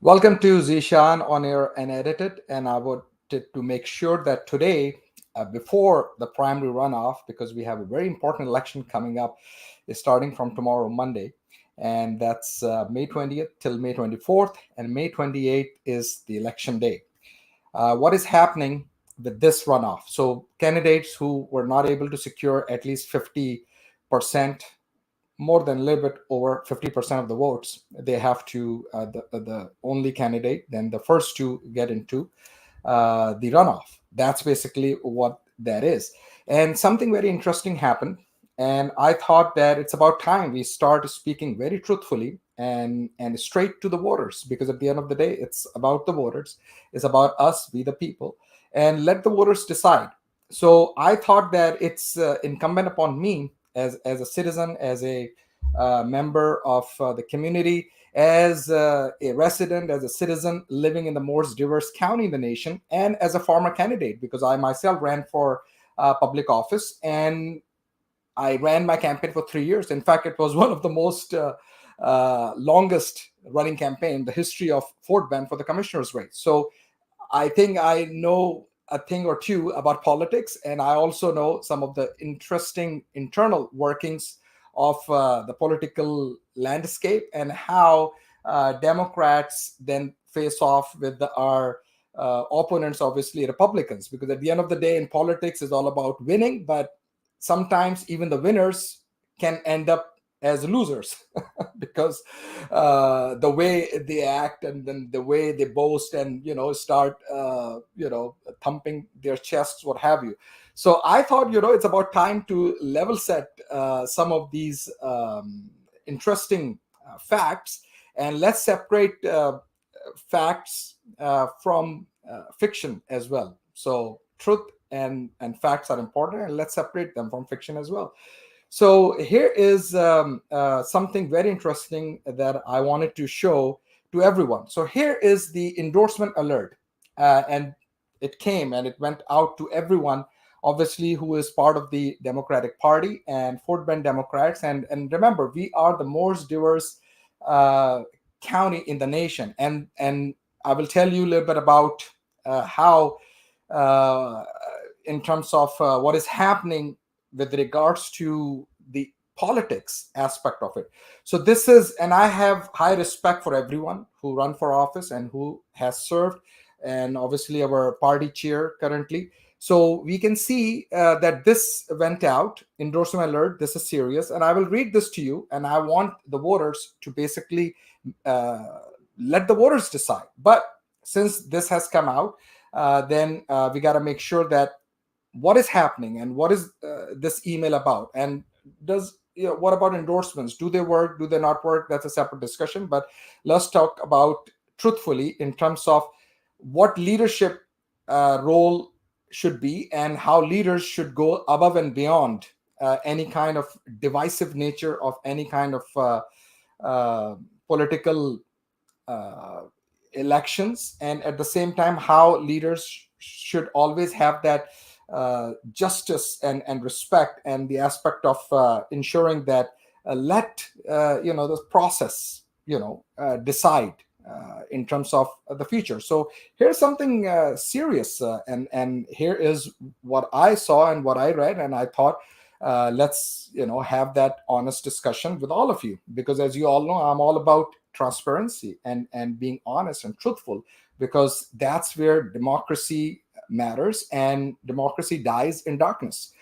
Welcome to Zishan on Air and Edited. And I wanted to make sure that today, before the primary runoff, because we have a very important election coming up, is starting from tomorrow, Monday, and that's May 20th till May 24th, and May 28th is the election day. What is happening with this runoff? So, candidates who were not able to secure at least 50%, more than a little bit over 50% of the votes, they have to the only candidate, then the first to get into the runoff. That's basically what that is. And something very interesting happened, and I thought that it's about time we start speaking very truthfully and straight to the voters, because at the end of the day, it's about the voters, it's about us, we the people, and let the voters decide. So I thought that it's incumbent upon me as a citizen, as a member of the community, as a resident, as a citizen living in the most diverse county in the nation, and as a former candidate, because I myself ran for public office, and I ran my campaign for 3 years. In fact, it was one of the most longest running campaign in the history of Fort Bend for the commissioner's race. So I think I know a thing or two about politics, and I also know some of the interesting internal workings of the political landscape, and how Democrats then face off with our opponents, obviously Republicans, because at the end of the day, in politics, is all about winning, but sometimes even the winners can end up as losers because the way they act, and then the way they boast, and start thumping their chests, what have you. So I thought, it's about time to level set some of these interesting facts, and let's separate facts from fiction as well. So truth and facts are important, and let's separate them from fiction as well. So here is something very interesting that I wanted to show to everyone. So here is the endorsement alert, and it came and it went out to everyone, obviously, who is part of the Democratic Party and Fort Bend Democrats. And remember, we are the most diverse uh, county in the nation, and I will tell you a little bit about how, uh, in terms of what is happening with regards to the politics aspect of it. So this is, and I have high respect for everyone who run for office and who has served, and obviously our party chair currently. So we can see that this went out, endorsement alert. This is serious, and I will read this to you. And I want the voters to basically uh, let the voters decide. But since this has come out, then we got to make sure that what is happening, and what is this email about, and does what about endorsements? Do they work? Do they not work? That's a separate discussion. But let's talk about truthfully in terms of what leadership role should be, and how leaders should go above and beyond any kind of divisive nature of any kind of political uh, elections, and at the same time how leaders should always have that justice and respect, and the aspect of ensuring that let the process decide in terms of the future. So here's something serious, and here is what I saw and what I read, and I thought, let's have that honest discussion with all of you, because as you all know, I'm all about transparency and being honest and truthful, because that's where democracy matters, and democracy dies in darkness.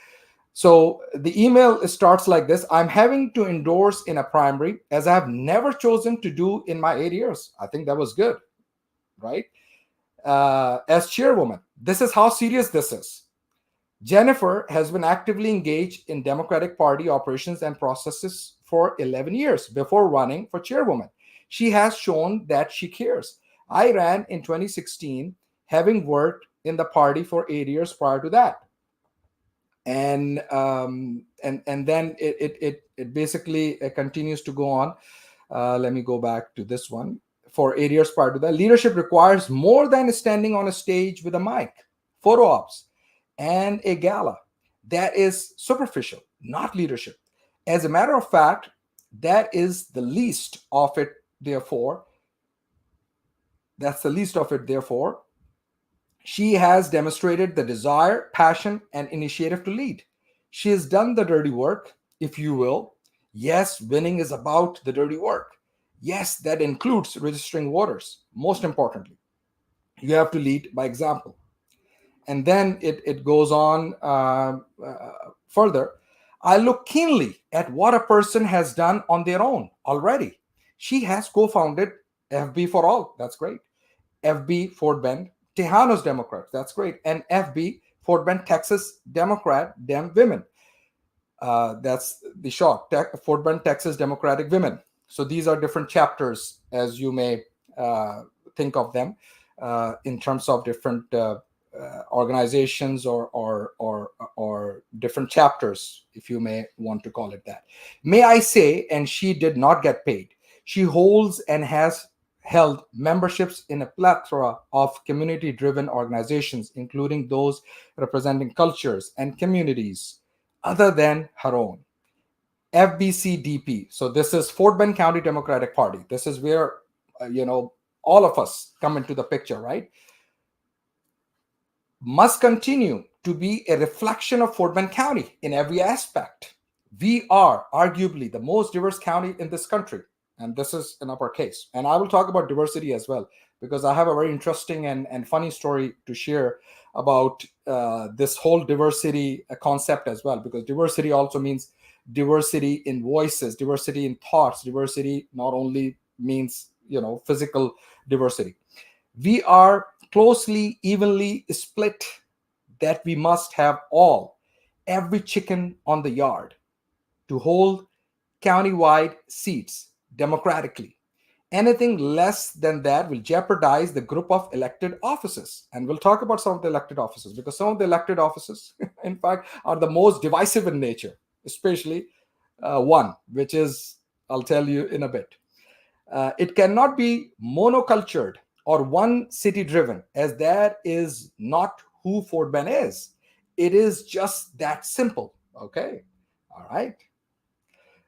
So the email starts like this: I'm having to endorse in a primary as I have never chosen to do in my 8 years. I think that was good, right? As chairwoman, this is how serious this is. Jennifer has been actively engaged in Democratic Party operations and processes for 11 years before running for chairwoman. She has shown that she cares. I ran in 2016, having worked in the party for 8 years prior to that. And then it basically continues to go on. Let me go back to this one. For 8 years prior to that, leadership requires more than standing on a stage with a mic, photo ops, and a gala. That is superficial, not leadership. As a matter of fact, that is the least of it. Therefore, That's the least of it, therefore. She has demonstrated the desire, passion, and initiative to lead. She has done the dirty work, if you will. Yes, winning is about the dirty work. Yes, that includes registering voters. Most importantly, you have to lead by example. And then it goes on further. I look keenly at what a person has done on their own already. She has co founded FB for All. That's great. FB Fort Bend, Tejanos Democrats. That's great. And FB Fort Bend, Texas Democrat, Dem Women. That's the short, Fort Bend, Texas Democratic Women. So these are different chapters, as you may think of them, in terms of different organizations or different chapters, if you may want to call it that. May I say, and she did not get paid. She holds and has held memberships in a plethora of community-driven organizations, including those representing cultures and communities other than her own. FBCDP. So this is Fort Bend County Democratic Party. This is where all of us come into the picture, right? Must continue to be a reflection of Fort Bend County in every aspect. We are arguably the most diverse county in this country, and this is in uppercase. And I will talk about diversity as well, because I have a very interesting and funny story to share about this whole diversity concept as well, because diversity also means diversity in voices, diversity in thoughts. Diversity not only means physical diversity. We are closely, evenly split, that we must have every chicken on the yard to hold countywide seats democratically. Anything less than that will jeopardize the group of elected offices. And we'll talk about some of the elected offices, because some of the elected offices, in fact, are the most divisive in nature, especially one, which is, I'll tell you in a bit. It cannot be monocultured or one city driven, as that is not who Fort Bend is. It is just that simple. Okay. All right.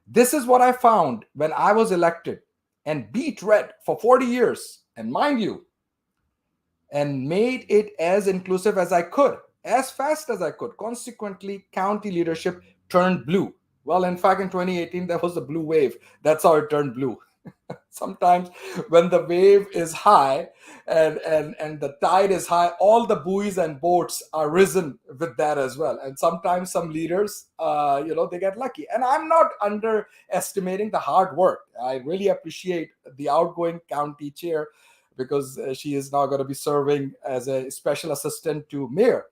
This is what I found when I was elected and beat red for 40 years. And mind you, and made it as inclusive as I could, as fast as I could. Consequently, county leadership turned blue. Well, in fact, in 2018, there was a blue wave. That's how it turned blue. Sometimes when the wave is high and the tide is high, all the buoys and boats are risen with that as well. And sometimes some leaders, they get lucky. And I'm not underestimating the hard work. I really appreciate the outgoing county chair, because she is now going to be serving as a special assistant to Mayor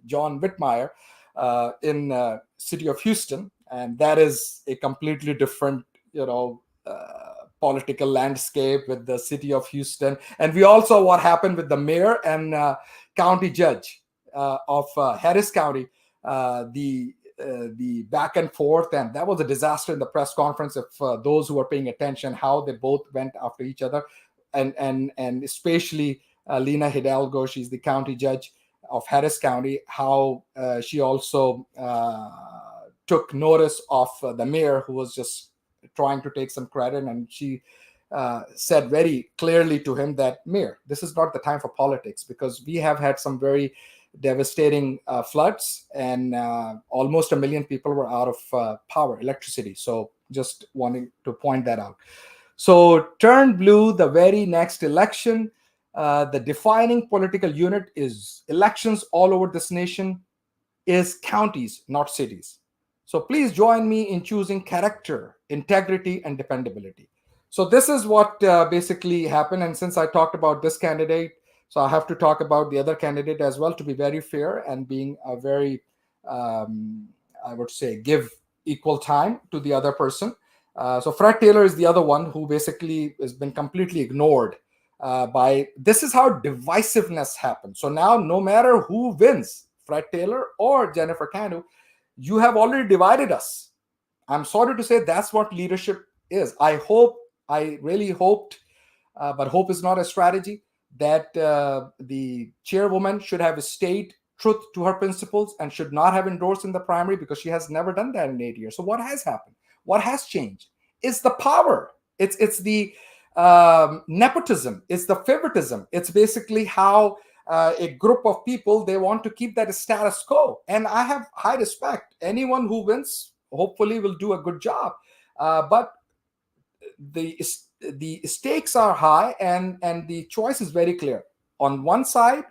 John Whitmire in city of Houston. And that is a completely different, political landscape with the city of Houston. And we all saw what happened with the mayor and county judge of Harris County, the back and forth. And that was a disaster in the press conference. If those who are paying attention, how they both went after each other. And especially Lena Hidalgo, she's the county judge of Harris County, how she also took notice of the mayor, who was just trying to take some credit, and she said very clearly to him that, Mayor, this is not the time for politics, because we have had some very devastating floods, and almost 1 million people were out of power, electricity. So just wanting to point that out. So turned blue the very next election. The defining political unit is elections all over this nation is counties, not cities. So please join me in choosing character, integrity, and dependability. So this is what basically happened. And since I talked about this candidate, so I have to talk about the other candidate as well, to be very fair and being a very, I would say, give equal time to the other person. So Fred Taylor is the other one who basically has been completely ignored this is how divisiveness happens. So now, no matter who wins, Fred Taylor or Jennifer Kanu, you have already divided us. I'm sorry to say that's what leadership is. I really hoped, but hope is not a strategy, that the chairwoman should have stayed truth to her principles and should not have endorsed in the primary, because she has never done that in 8 years. So what has happened? What has changed? It's the power. It's the Nepotism, it's the favoritism. It's basically how a group of people, they want to keep that status quo. And I have high respect. Anyone who wins hopefully will do a good job. But the the stakes are high, and the choice is very clear. On one side,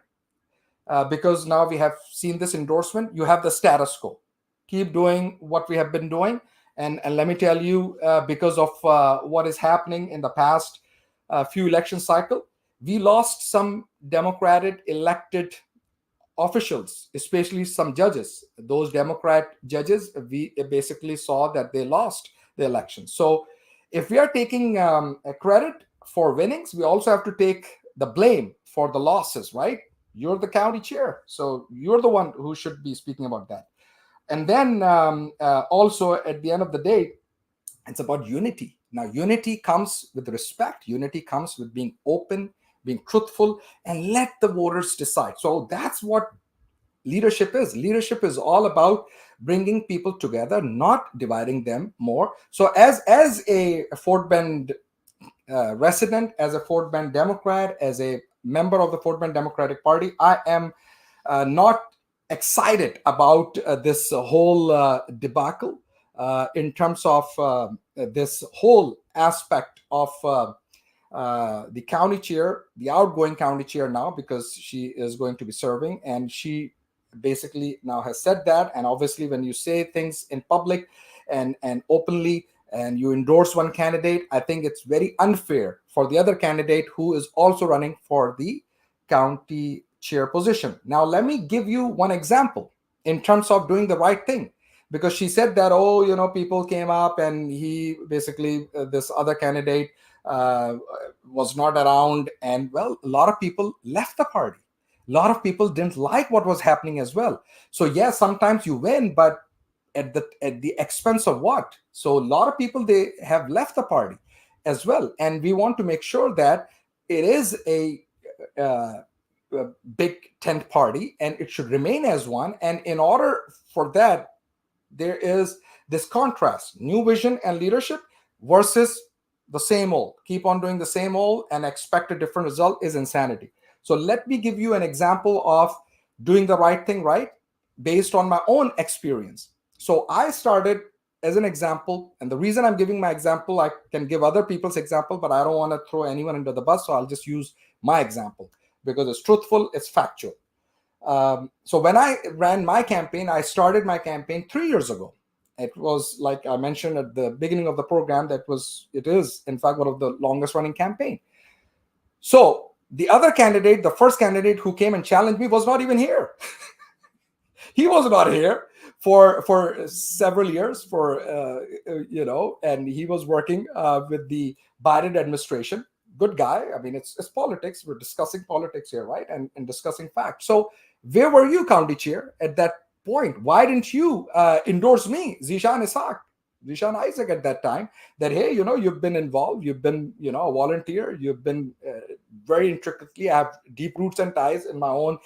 because now we have seen this endorsement, you have the status quo. Keep doing what we have been doing. And let me tell you, because of what is happening in the past few election cycle, we lost some democratic elected officials, especially some judges. Those Democrat judges, we basically saw that they lost the election. So if we are taking a credit for winnings, we also have to take the blame for the losses, right? You're the county chair, so you're the one who should be speaking about that. And then also at the end of the day, it's about unity. Now, unity comes with respect. Unity comes with being open, being truthful, and let the voters decide. So that's what leadership is. Leadership is all about bringing people together, not dividing them more. So as a Fort Bend resident, as a Fort Bend Democrat, as a member of the Fort Bend Democratic Party, I am not excited about this whole debacle in terms of this whole aspect of the county chair, the outgoing county chair now, because she is going to be serving, and she basically now has said that. And obviously, when you say things in public and openly, and you endorse one candidate, I think it's very unfair for the other candidate who is also running for the county chair position. Now, let me give you one example in terms of doing the right thing, because she said that, oh, people came up and he basically, this other candidate was not around. And well, a lot of people left the party. A lot of people didn't like what was happening as well. So yes, sometimes you win, but at the expense of what? So a lot of people, they have left the party as well. And we want to make sure that it is a big tent party, and it should remain as one. And in order for that, there is this contrast: new vision and leadership versus the same old. Keep on doing the same old and expect a different result is insanity. So let me give you an example of doing the right thing, right, based on my own experience. So I started as an example, and the reason I'm giving my example, I can give other people's example, but I don't want to throw anyone under the bus, so I'll just use my example because it's truthful, it's factual. So when I ran my campaign, I started my campaign 3 years ago. It was, like I mentioned at the beginning of the program, it is in fact one of the longest running campaign. So the other candidate, the first candidate who came and challenged me, was not even here. He was not here for several years, and he was working with the Biden administration. Good guy. I mean, it's politics. We're discussing politics here, right? And discussing facts. So where were you, county chair, at that point? Why didn't you endorse me, Zishan Isaac, at that time? That, hey, you've been involved, you've been, a volunteer, you've been very intricately, I have deep roots and ties in my own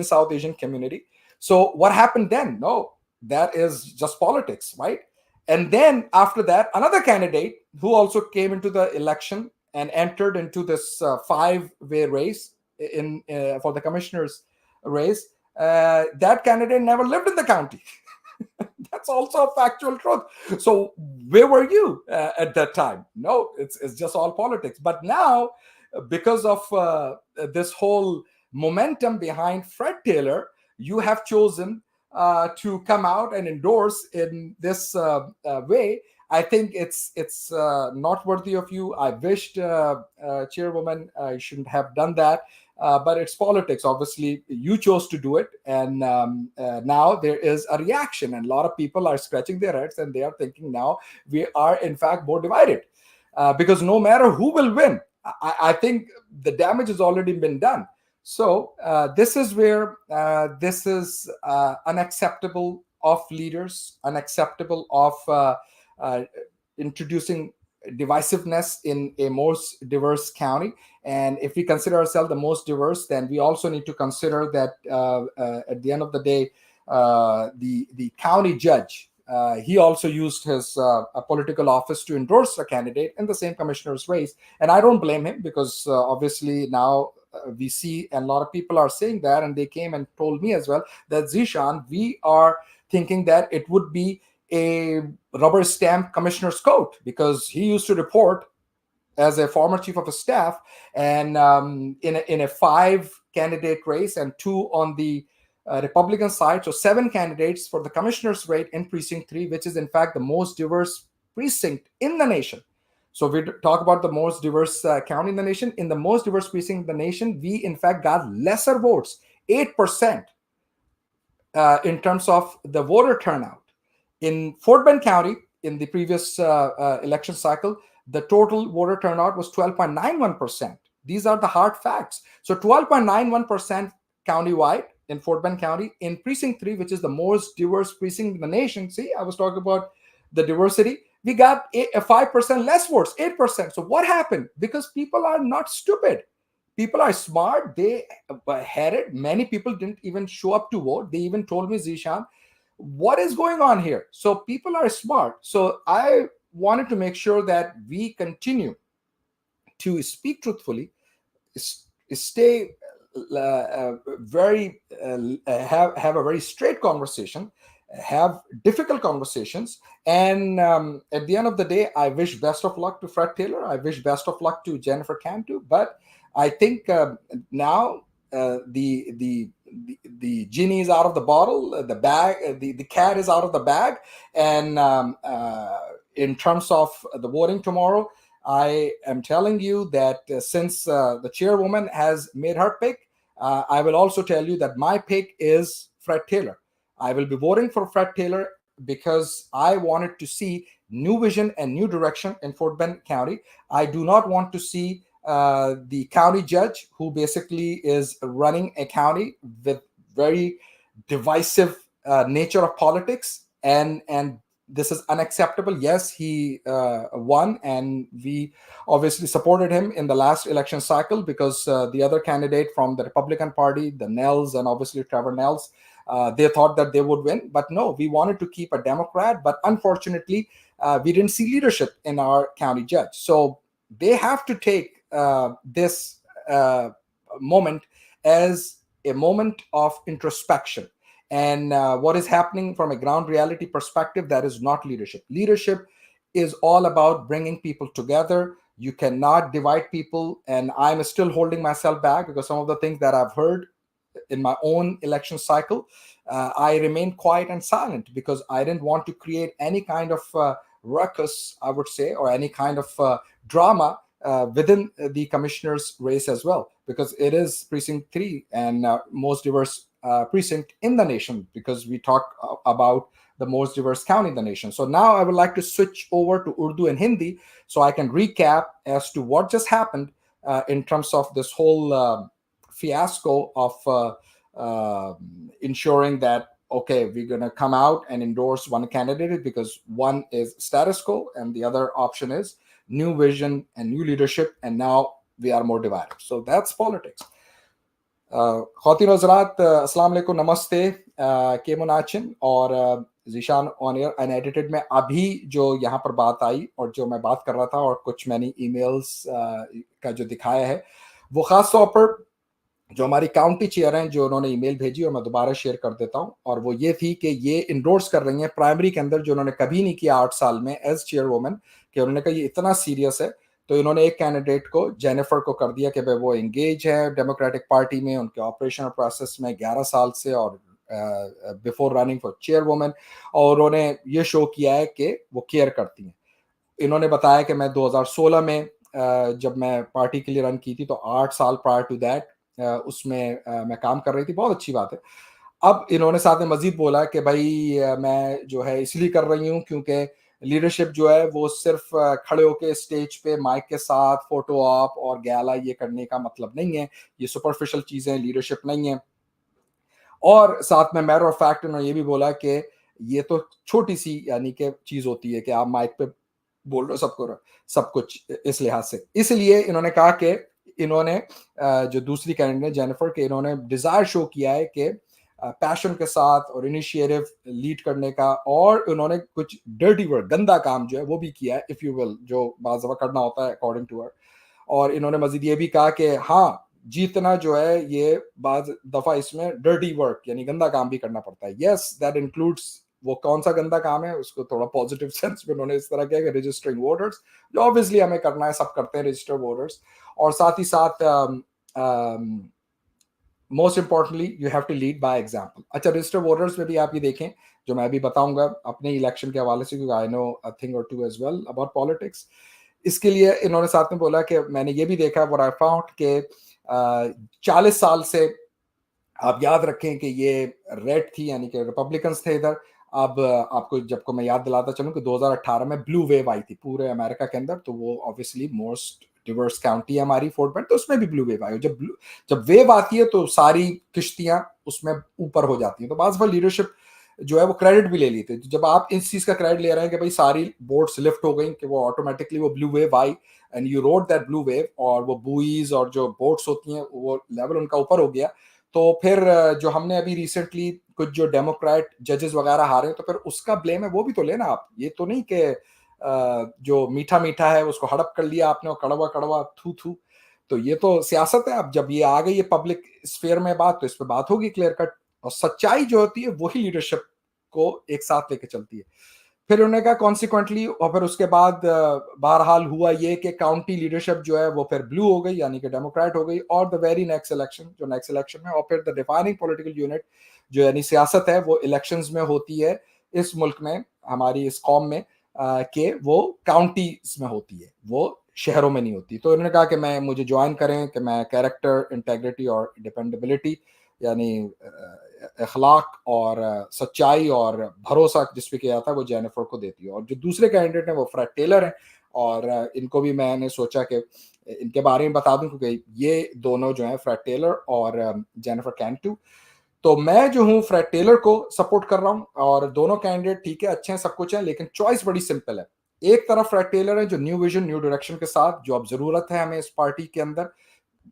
South Asian community. So what happened then? No, that is just politics, right? And then after that, another candidate who also came into the election and entered into this five-way race for the commissioner's race, that candidate never lived in the county. That's also a factual truth. So where were you at that time? No, it's just all politics. But now, because of this whole momentum behind Fred Taylor, you have chosen to come out and endorse in this way. I think it's not worthy of you. I wished, Chairwoman, I shouldn't have done that. But it's politics. Obviously, you chose to do it. And now there is a reaction. And a lot of people are scratching their heads and they are thinking now we are, in fact, more divided. Because no matter who will win, I think the damage has already been done. So this is where this is unacceptable of leaders, unacceptable of introducing divisiveness in a most diverse county. And if we consider ourselves the most diverse, then we also need to consider that at the end of the day, the county judge he also used his a political office to endorse a candidate in the same commissioner's race. And I don't blame him, because obviously now we see, and a lot of people are saying that, and they came and told me as well, that Zishan, we are thinking that it would be a rubber stamp commissioner's coat, because he used to report as a former chief of staff, and in a 5-candidate race and 2 on the Republican side, so 7 candidates for the commissioner's rate in precinct 3, which is in fact the most diverse precinct in the nation. So we talk about the most diverse county in the nation. In the most diverse precinct in the nation, we in fact got lesser votes, 8%, in terms of the voter turnout. In Fort Bend County, in the previous election cycle, the total voter turnout was 12.91%. These are the hard facts. So 12.91% countywide in Fort Bend County. In Precinct 3, which is the most diverse precinct in the nation, see, I was talking about the diversity, we got a 5% less votes, 8%. So what happened? Because people are not stupid. People are smart. They had it. Many people didn't even show up to vote. They even told me, Zishan, what is going on here? So people are smart. So I wanted to make sure that we continue to speak truthfully, stay very have a very straight conversation, have difficult conversations, and at the end of the day, I wish best of luck to Fred Taylor. I wish best of luck to Jennifer Cantu. But I think now the genie is out of the bottle, the bag, the cat is out of the bag, and in terms of the voting tomorrow, I am telling you that since the chairwoman has made her pick, I will also tell you that my pick is Fred Taylor. I will be voting for Fred Taylor because I wanted to see new vision and new direction in Fort Bend County. I do not want to see the county judge, who basically is running a county with very divisive nature of politics, and this is unacceptable. Yes, he won, and we obviously supported him in the last election cycle, because the other candidate from the Republican Party, the Nels, and obviously Trevor Nels, they thought that they would win. But no, we wanted to keep a Democrat. But unfortunately, we didn't see leadership in our county judge. So they have to take this moment as a moment of introspection. And what is happening from a ground reality perspective, that is not leadership. Leadership is all about bringing people together. You cannot divide people. And I'm still holding myself back, because some of the things that I've heard in my own election cycle, I remained quiet and silent, because I didn't want to create any kind of ruckus, I would say, or any kind of drama within the commissioner's race as well, because it is precinct 3 and most diverse precinct in the nation, because we talk about the most diverse county in the nation. So now I would like to switch over to Urdu and Hindi, so I can recap as to what just happened in terms of this whole fiasco of ensuring that, okay, we're going to come out and endorse one candidate because one is status quo and the other option is new vision and new leadership, and now we are more divided. So that's politics. Khawateen Hazrat, Assalamu alaikum, namaste, केमन आचिन, और Zeeshan on air unedited में अभी जो यहाँ पर बात आई और जो मैं बात कर रहा था और कुछ मैंने ईमेल्स का जो दिखाया है, वो खास तौर पर जो हमारी काउंटी चेयर हैं, जो उन्होंने ईमेल भेजी और मैं दोबारा शेयर कर देता हूं, और वो ये थी कि ये इंडोर्स कर रही हैं प्राइमरी के अंदर, जो उन्होंने कभी नहीं किया 8 साल में एज चेयरवुमन, कि उन्होंने कहा ये इतना सीरियस है, तो इन्होंने एक कैंडिडेट को, जेनिफर को, कर दिया कि भाई वो एंगेज है डेमोक्रेटिक पार्टी में, उनके ऑपरेशनल प्रोसेस में 11 साल से, और बिफोर रनिंग फॉर चेयरवुमन, और उन्होंने ये शो किया है कि वो केयर करती हैं। इन्होंने बताया कि मैं 2016 में जब मैं पार्टी के लिए रन की थी, तो 8 साल प्रायर टू दैट उसमें मैं काम कर रही थी। बहुत अच्छी बात है। अब इन्होंने साथ में मजीद बोला कि भाई मैं जो है इसलिए कर रही हूँ क्योंकि लीडरशिप जो है वो सिर्फ खड़े होके स्टेज पे माइक के साथ फोटो ऑप और गैला ये करने का मतलब नहीं है, ये सुपरफिशियल चीजें लीडरशिप नहीं है। और साथ में मैटर ऑफ फैक्ट उन्होंने ये भी बोला कि ये तो छोटी सी यानी कि चीज होती है कि आप माइक पे बोल रहे हो सबको सब कुछ, इस लिहाज से। इसलिए इन्होंने कहा कि इन्होंने जो दूसरी कैंडिडेट जेनिफर के, इन्होंने डिजायर शो किया है कि पैशन के साथ और इनिशिएटिव लीड करने का, और उन्होंने कुछ डर्टी वर्क, गंदा काम जो है वो भी किया है, इफ़ यू विल, जो बाज़ दफ़ा करना होता है अकॉर्डिंग टू हर। और इन्होंने मज़ीद ये भी कहा कि हाँ, जीतना जो है ये बाज़ दफ़ा इसमें डर्टी वर्क यानी गंदा काम भी करना पड़ता है। येस, दैट इंक्लूड्स, वो कौन-सा गंदा काम है उसको थोड़ा पॉजिटिव सेंस में उन्होंने इस तरह किया कि रजिस्टरिंग वोटर्स, जो ऑब्वियसली हमें करना है, सब करते हैं रजिस्टर वोटर्स। और साथ ही साथ most importantly you have to lead by example. अच्छा, रजिस्टर वोटर्स में भी आप ये देखें, जो मैं अभी बताऊंगा अपने इलेक्शन के हवाले से, क्योंकि I know a thing or two as well about politics. इसके लिए इन्होंने साथ में बोला कि मैंने ये भी देखा, व्हाट आई फाउंड, कि 40 साल से आप याद रखें कि ये रेड थी, यानी कि रिपब्लिकन्स थे इधर। अब आपको जब को मैं याद दिलाता चलूं कि 2018 में ब्लू वेव आई थी पूरे अमेरिका के अंदर, तो वो ऑब्वियसली मोस्ट डिवर्स काउंटी है हमारी, फोर्ट बेंट, तो उसमें भी ब्लू वेव आई। जब वेव आती है तो सारी किश्तियां उसमें ऊपर हो जाती हैं, तो बाज़ लीडरशिप जो है वो क्रेडिट भी ले ली थी। जब आप इस चीज का क्रेडिट ले रहे हैं कि भाई सारी बोट्स लिफ्ट हो गई, कि वो ऑटोमेटिकली वो blue wave I and you road that blue wave, और वो बुईज और जो बोट्स होती हैं वो लेवल उनका ऊपर हो गया, तो फिर जो हमने अभी रिसेंटली कुछ जो डेमोक्रेट जजेस वगैरह हारे हैं, तो फिर उसका ब्लेम है वो भी तो लेना आप। ये तो नहीं कि जो मीठा मीठा है उसको हड़प कर लिया आपने और कड़वा कड़वा थू थू। तो ये तो सियासत है। अब जब ये आ गई है पब्लिक स्फेयर में बात, तो इस पर बात होगी क्लियर कट, और सच्चाई जो होती है वही लीडरशिप को एक साथ लेके चलती है। फिर उन्होंने कहा कॉन्सिक्वेंटली, और फिर उसके बाद बहरहाल हुआ ये कि काउंटी लीडरशिप जो है वो फिर ब्लू हो गई, यानी कि डेमोक्रेट हो गई, और द वेरी नेक्स्ट इलेक्शन, जो नेक्स्ट इलेक्शन में, और फिर द डिफाइनिंग पॉलिटिकल यूनिट जो यानी सियासत है वो इलेक्शंस में होती है इस मुल्क में, हमारी इस कौम में, कि वो काउंटीज में होती है, वो शहरों में नहीं होती। तो उन्होंने कहा कि मुझे ज्वाइन करें, कि मैं कैरेक्टर, इंटेग्रिटी और डिपेंडेबिलिटी, यानी अखलाक और सच्चाई और भरोसा जिस पे किया था वो जेनिफर को देती है। और जो दूसरे कैंडिडेट हैं वो फ्रेड टेलर हैं, और इनको भी मैंने सोचा कि इनके बारे में बता दूं, क्योंकि ये दोनों जो हैं, फ्रेड टेलर और जेनिफर कैंटू, तो मैं जो हूँ फ्रेड टेलर को सपोर्ट कर रहा हूँ। और दोनों कैंडिडेट ठीक है, अच्छे हैं, सब कुछ है, लेकिन चॉइस बड़ी सिंपल है। एक तरफ फ्रेड टेलर है जो न्यू विजन, न्यू डायरेक्शन के साथ, जो अब जरूरत है हमें इस पार्टी के अंदर,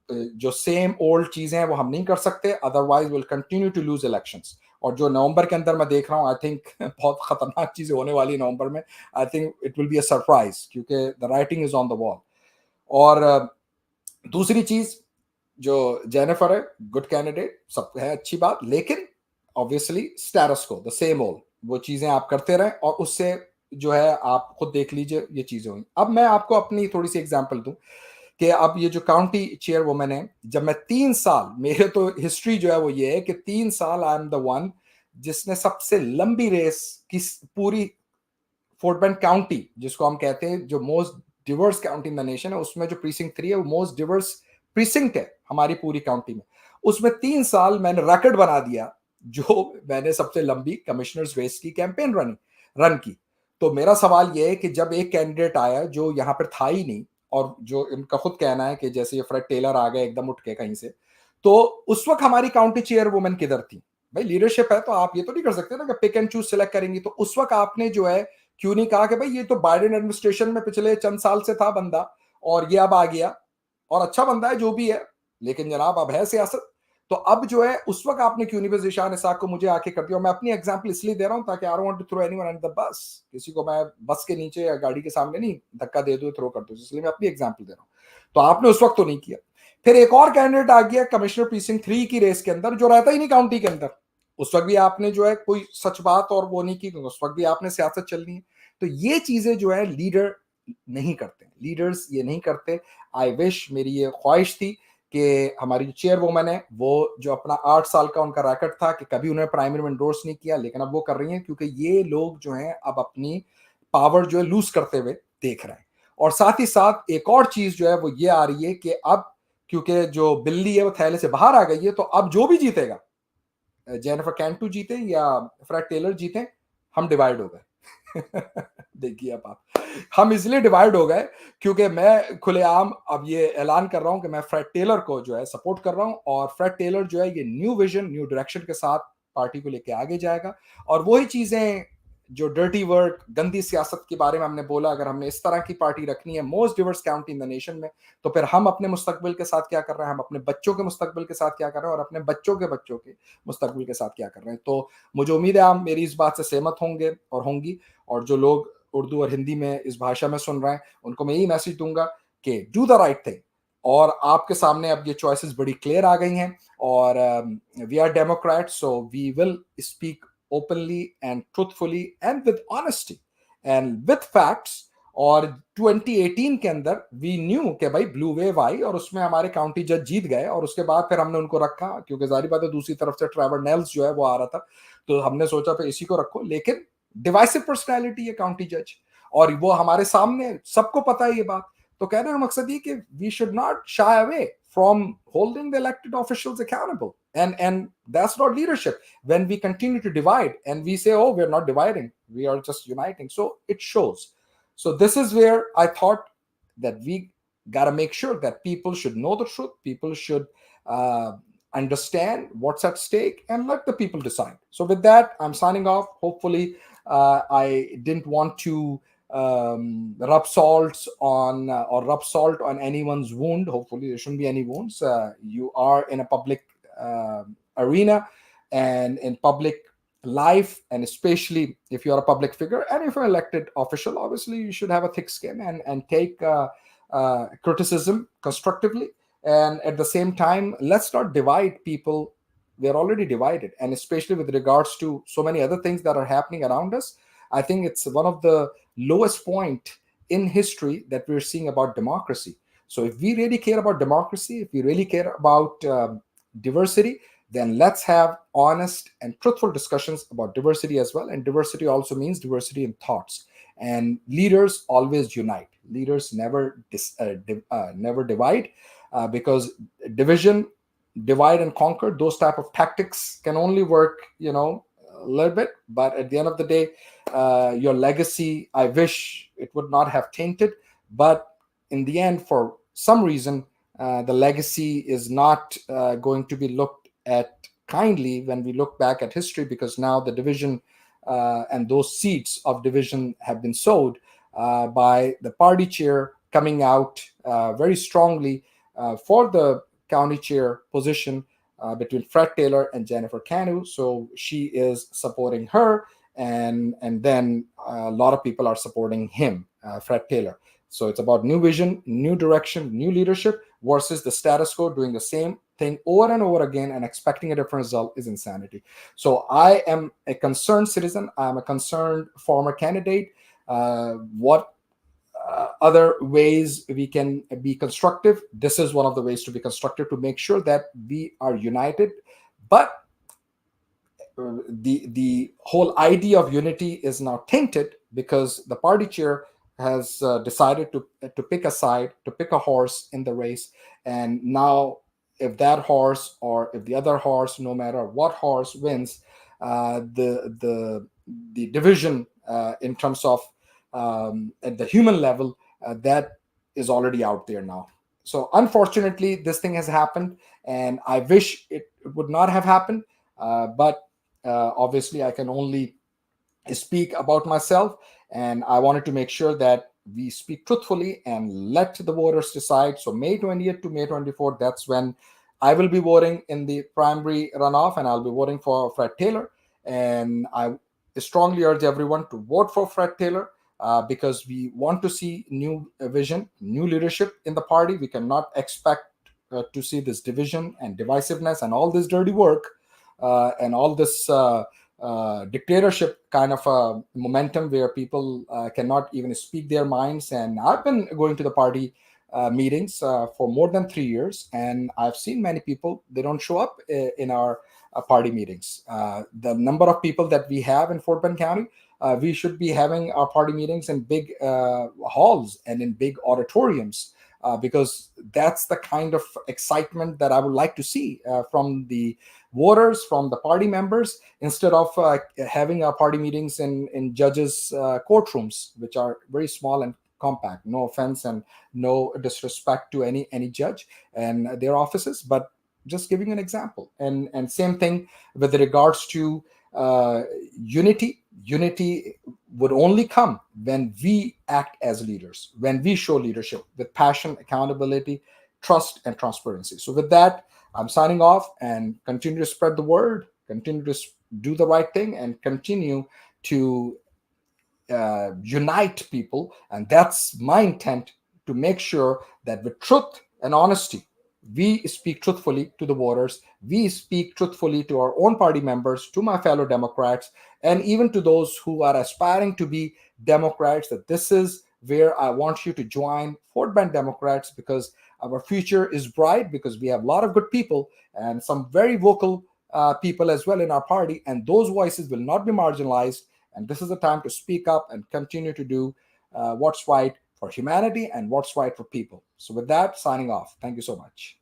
जो सेम ओल्ड चीजें हैं वो हम नहीं कर सकते, otherwise will continue to lose elections. और जो नवंबर के अंदर मैं देख रहा हूँ, आई थिंक बहुत खतरनाक चीजें होने वाली है नवंबर में। I think it will be a surprise, क्योंकि the writing is on the wall. और दूसरी चीज, जो जेनिफर है, गुड कैंडिडेट, सब है, अच्छी बात, लेकिन ऑब्वियसली स्टेटस को, द सेम ओल्ड, वो चीजें आप करते रहें, और उससे जो है आप खुद देख लीजिए ये चीजें हुई। अब मैं आपको अपनी थोड़ी सी एग्जांपल दूं, कि अब ये जो काउंटी चेयर वुमन है, जब मैं 3 साल, मेरे तो हिस्ट्री जो है वो ये है कि 3 साल आई एम द वन जिसने सबसे लंबी रेस की पूरी फोर्ट बेंड काउंटी, जिसको हम कहते हैं जो most Divers county in the nation है, उसमें जो प्रीसिंक्ट 3 है वो मोस्ट डिवर्स प्रीसिंक्ट है हमारी पूरी काउंटी में। उसमें 3 साल मैंने रिकॉर्ड बना दिया, जो मैंने सबसे लंबी कमिश्नर्स रेस की कैंपेन रन की। तो मेरा सवाल यह है कि जब एक कैंडिडेट आया जो यहाँ पर था ही नहीं, और जो इनका खुद कहना है कि जैसे ये फ्रेड टेलर आ गए एकदम उठ के कहीं से, तो उस वक्त हमारी काउंटी चेयर वुमन किधर थी? भाई लीडरशिप है तो आप ये तो नहीं कर सकते ना कि पिक एंड चूज सिलेक्ट करेंगी। तो उस वक्त आपने जो है क्यों नहीं कहा कि भाई ये तो बाइडेन एडमिनिस्ट्रेशन में पिछले चंद साल से था बंदा, और ये अब आ गया, और अच्छा बंदा है जो भी है, लेकिन जनाब अब है सियासत। तो अब जो है उस वक्त आपने क्यों नहीं ज़ीशान इसाक को मुझे आके कर दिया? और मैं अपनी एग्जांपल इसलिए दे रहा हूं ताकि I don't want to throw anyone under the bus, किसी को मैं बस के नीचे या गाड़ी के सामने नहीं धक्का दे दूं, थ्रो कर दूं, इसलिए मैं अपनी एग्जांपल दे रहा हूं। तो आपने उस वक्त तो नहीं किया। फिर एक और कैंडिडेट आ गया कमिश्नर प्रीसिंक्ट 3 की रेस के अंदर, जो रहता ही नहीं काउंटी के अंदर। उस वक्त भी आपने जो है कोई सच बात और वो नहीं की, उस वक्त भी आपने सियासत चलनी है। तो ये चीजें जो है लीडर नहीं करते, लीडर्स ये नहीं करते। आई विश, मेरी ये ख्वाहिश थी कि हमारी जो चेयर वुमन है, वो जो अपना 8 साल का उनका रैकेट था कि कभी उन्होंने प्राइमरी में इंडोर्स नहीं किया, लेकिन अब वो कर रही हैं, क्योंकि ये लोग जो हैं अब अपनी पावर जो है लूज करते हुए देख रहे हैं। और साथ ही साथ एक और चीज जो है वो ये आ रही है कि अब क्योंकि जो बिल्ली है वो थैले से बाहर आ गई है, तो अब जो भी जीतेगा, जेनिफर कैंटू जीते या फ्रेड टेलर जीते, हम डिवाइड हो गए। देखिए अब आप, हम इसलिए डिवाइड हो गए क्योंकि मैं खुलेआम अब ये ऐलान कर रहा हूं कि मैं फ्रेड टेलर को जो है सपोर्ट कर रहा हूं, और फ्रेड टेलर जो है ये न्यू विजन, न्यू डायरेक्शन के साथ पार्टी को लेके आगे जाएगा। और वही चीजें जो डर्टी वर्क, गंदी सियासत के बारे में हमने बोला, अगर हमने इस तरह की पार्टी रखनी है most Divers county in the nation में, तो फिर हम अपने मुस्तकबिल के साथ क्या कर रहे हैं, हम अपने बच्चों के मुस्तकबिल के साथ क्या कर रहे हैं, और अपने बच्चों के मुस्तकबिल के साथ क्या कर रहे हैं। तो मुझे उम्मीद है आप मेरी इस बात से सहमत होंगे और होंगी, और जो लोग उर्दू और हिंदी में इस भाषा में सुन रहे हैं उनको मैं यही मैसेज दूंगा कि डू द राइट थिंग। और आपके सामने अब ये चॉइसेस बड़ी क्लियर आ गई हैं, और we are democrat, so we will speak openly and truthfully and with honesty and with facts. और 2018 के अंदर वी न्यू कि भाई ब्लू वेव आई और उसमें हमारे काउंटी जज जीत गए, और उसके बाद फिर हमने उनको रखा, क्योंकि जारी बात है दूसरी तरफ से ट्रेवर नेल्स जो है वो आ रहा था, तो हमने सोचा फिर इसी को रखो। लेकिन डिवाइसिव पर्सनैलिटी है काउंटी जज, और वो हमारे सामने सबको पता है ये बात। तो कहने का मकसद ये कि we should not shy away from holding the elected officials accountable, and that's not leadership when we continue to divide and we say, oh, we're not dividing, we are just uniting. So it shows. So this is where I thought that we got to make sure that people should know the truth, people should uh, understand what's at stake, and let the people decide. So with that, I'm signing off. Hopefully I didn't want to rub salts on or rub salt on anyone's wound. Hopefully there shouldn't be any wounds. You are in a public arena and in public life, and especially if you're a public figure and if you're an elected official, obviously you should have a thick skin and take criticism constructively. And at the same time, let's not divide people. We're already divided, and especially with regards to so many other things that are happening around us. I think it's one of the lowest point in history that we're seeing about democracy. So if we really care about democracy, if we really care about diversity, then let's have honest and truthful discussions about diversity as well. And diversity also means diversity in thoughts. And leaders always unite. Leaders never divide, because division, divide and conquer, those type of tactics can only work, a little bit. But at the end of the day, your legacy, I wish it would not have tainted. But in the end, for some reason, the legacy is not going to be looked at kindly when we look back at history, because now the division and those seats of division have been sowed by the party chair coming out very strongly for the county chair position between Fred Taylor and Jennifer Canu. So she is supporting her, and then a lot of people are supporting him, Fred Taylor. So it's about new vision, new direction, new leadership versus the status quo doing the same thing over and over again and expecting a different result is insanity. So I am a concerned citizen. I'm a concerned former candidate. What other ways we can be constructive? This is one of the ways to be constructive, to make sure that we are united. But the whole idea of unity is now tainted because the party chair has decided to pick a side, to pick a horse in the race. And now if that horse or if the other horse, no matter what horse wins, the division in terms of at the human level, that is already out there now. So unfortunately this thing has happened, and I wish it would not have happened. But obviously I can only speak about myself, and I wanted to make sure that we speak truthfully and let the voters decide. So May 20th to May 24th, that's when I will be voting in the primary runoff, and I'll be voting for Fred Taylor. And I strongly urge everyone to vote for Fred Taylor, because we want to see new vision, new leadership in the party. We cannot expect to see this division and divisiveness and all this dirty work and all this dictatorship kind of momentum where people cannot even speak their minds. And I've been going to the party meetings for more than 3 years, and I've seen many people, they don't show up in our party meetings. The number of people that we have in Fort Bend County, we should be having our party meetings in big halls and in big auditoriums, because that's the kind of excitement that I would like to see from the voters, from the party members, instead of having our party meetings in judges' courtrooms, which are very small and compact. No offense and no disrespect to any judge and their offices, but just giving an example. And same thing with regards to unity. Unity would only come when we act as leaders, when we show leadership with passion, accountability, trust, and transparency. So, with that, I'm signing off, and continue to spread the word, continue to do the right thing, and continue to unite people. And that's my intent, to make sure that with truth and honesty, we speak truthfully to the voters, we speak truthfully to our own party members, to my fellow Democrats, and even to those who are aspiring to be Democrats, that this is where I want you to join Fort Bend Democrats, because our future is bright, because we have a lot of good people and some very vocal people as well in our party, and those voices will not be marginalized. And this is the time to speak up and continue to do what's right for humanity and what's right for people. So, with that, signing off. Thank you so much.